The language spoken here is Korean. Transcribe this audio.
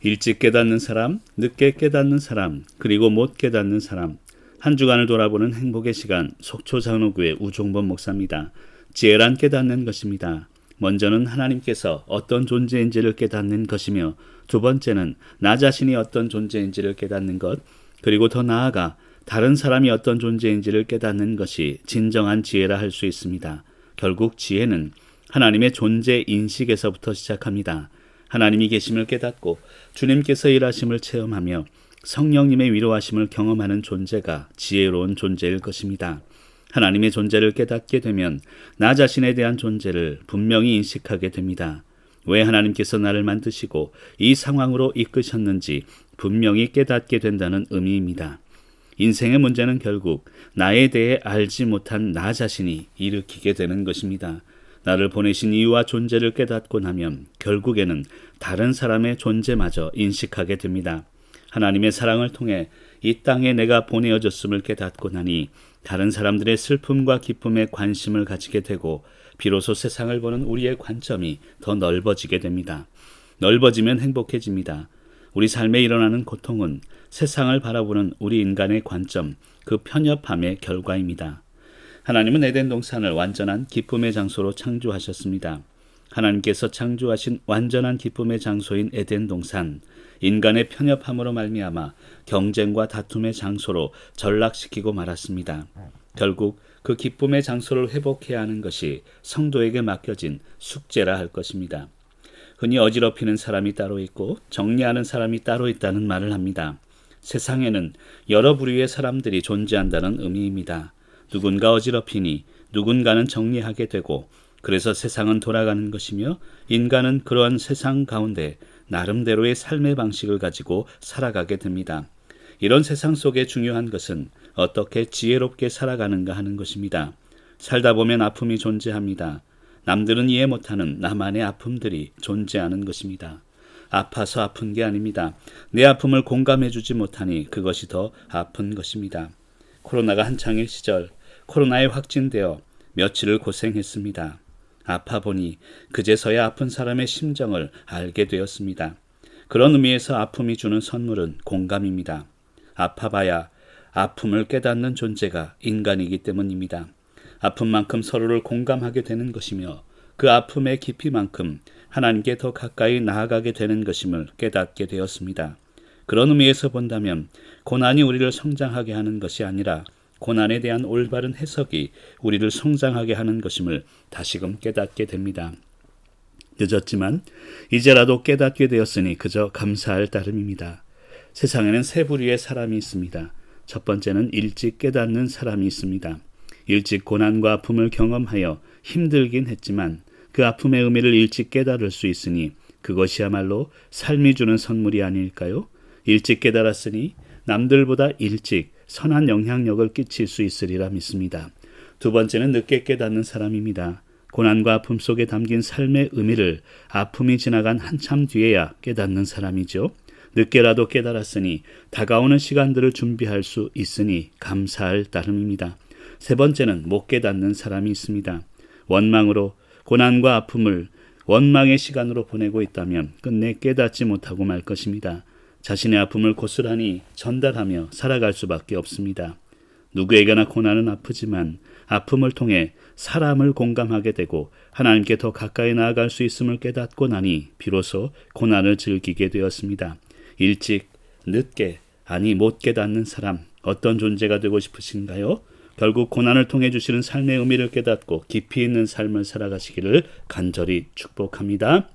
일찍 깨닫는 사람, 늦게 깨닫는 사람, 그리고 못 깨닫는 사람. 한 주간을 돌아보는 행복의 시간, 속초장로교회 우종범 목사입니다. 지혜란 깨닫는 것입니다. 먼저는 하나님께서 어떤 존재인지를 깨닫는 것이며, 두 번째는 나 자신이 어떤 존재인지를 깨닫는 것, 그리고 더 나아가 다른 사람이 어떤 존재인지를 깨닫는 것이 진정한 지혜라 할 수 있습니다. 결국 지혜는 하나님의 존재 인식에서부터 시작합니다. 하나님이 계심을 깨닫고 주님께서 일하심을 체험하며 성령님의 위로하심을 경험하는 존재가 지혜로운 존재일 것입니다. 하나님의 존재를 깨닫게 되면 나 자신에 대한 존재를 분명히 인식하게 됩니다. 왜 하나님께서 나를 만드시고 이 상황으로 이끄셨는지 분명히 깨닫게 된다는 의미입니다. 인생의 문제는 결국 나에 대해 알지 못한 나 자신이 일으키게 되는 것입니다. 나를 보내신 이유와 존재를 깨닫고 나면 결국에는 다른 사람의 존재마저 인식하게 됩니다. 하나님의 사랑을 통해 이 땅에 내가 보내어졌음을 깨닫고 나니 다른 사람들의 슬픔과 기쁨에 관심을 가지게 되고 비로소 세상을 보는 우리의 관점이 더 넓어지게 됩니다. 넓어지면 행복해집니다. 우리 삶에 일어나는 고통은 세상을 바라보는 우리 인간의 관점, 그 편협함의 결과입니다. 하나님은 에덴 동산을 완전한 기쁨의 장소로 창조하셨습니다. 하나님께서 창조하신 완전한 기쁨의 장소인 에덴 동산, 인간의 편협함으로 말미암아 경쟁과 다툼의 장소로 전락시키고 말았습니다. 결국 그 기쁨의 장소를 회복해야 하는 것이 성도에게 맡겨진 숙제라 할 것입니다. 흔히 어지럽히는 사람이 따로 있고 정리하는 사람이 따로 있다는 말을 합니다. 세상에는 여러 부류의 사람들이 존재한다는 의미입니다. 누군가 어지럽히니 누군가는 정리하게 되고, 그래서 세상은 돌아가는 것이며 인간은 그러한 세상 가운데 나름대로의 삶의 방식을 가지고 살아가게 됩니다. 이런 세상 속에 중요한 것은 어떻게 지혜롭게 살아가는가 하는 것입니다. 살다 보면 아픔이 존재합니다. 남들은 이해 못하는 나만의 아픔들이 존재하는 것입니다. 아파서 아픈 게 아닙니다. 내 아픔을 공감해주지 못하니 그것이 더 아픈 것입니다. 코로나가 한창일 시절 코로나에 확진되어 며칠을 고생했습니다. 아파 보니 그제서야 아픈 사람의 심정을 알게 되었습니다. 그런 의미에서 아픔이 주는 선물은 공감입니다. 아파봐야 아픔을 깨닫는 존재가 인간이기 때문입니다. 아픔만큼 서로를 공감하게 되는 것이며 그 아픔의 깊이만큼 하나님께 더 가까이 나아가게 되는 것임을 깨닫게 되었습니다. 그런 의미에서 본다면 고난이 우리를 성장하게 하는 것이 아니라 고난에 대한 올바른 해석이 우리를 성장하게 하는 것임을 다시금 깨닫게 됩니다. 늦었지만 이제라도 깨닫게 되었으니 그저 감사할 따름입니다. 세상에는 세 부류의 사람이 있습니다. 첫 번째는 일찍 깨닫는 사람이 있습니다. 일찍 고난과 아픔을 경험하여 힘들긴 했지만 그 아픔의 의미를 일찍 깨달을 수 있으니 그것이야말로 삶이 주는 선물이 아닐까요? 일찍 깨달았으니 남들보다 일찍 선한 영향력을 끼칠 수 있으리라 믿습니다. 두 번째는 늦게 깨닫는 사람입니다. 고난과 아픔 속에 담긴 삶의 의미를 아픔이 지나간 한참 뒤에야 깨닫는 사람이죠. 늦게라도 깨달았으니 다가오는 시간들을 준비할 수 있으니 감사할 따름입니다. 세 번째는 못 깨닫는 사람이 있습니다. 원망으로 고난과 아픔을 원망의 시간으로 보내고 있다면 끝내 깨닫지 못하고 말 것입니다. 자신의 아픔을 고스란히 전달하며 살아갈 수밖에 없습니다. 누구에게나 고난은 아프지만 아픔을 통해 사람을 공감하게 되고 하나님께 더 가까이 나아갈 수 있음을 깨닫고 나니 비로소 고난을 즐기게 되었습니다. 일찍, 늦게, 아니 못 깨닫는 사람, 어떤 존재가 되고 싶으신가요? 결국 고난을 통해 주시는 삶의 의미를 깨닫고 깊이 있는 삶을 살아가시기를 간절히 축복합니다.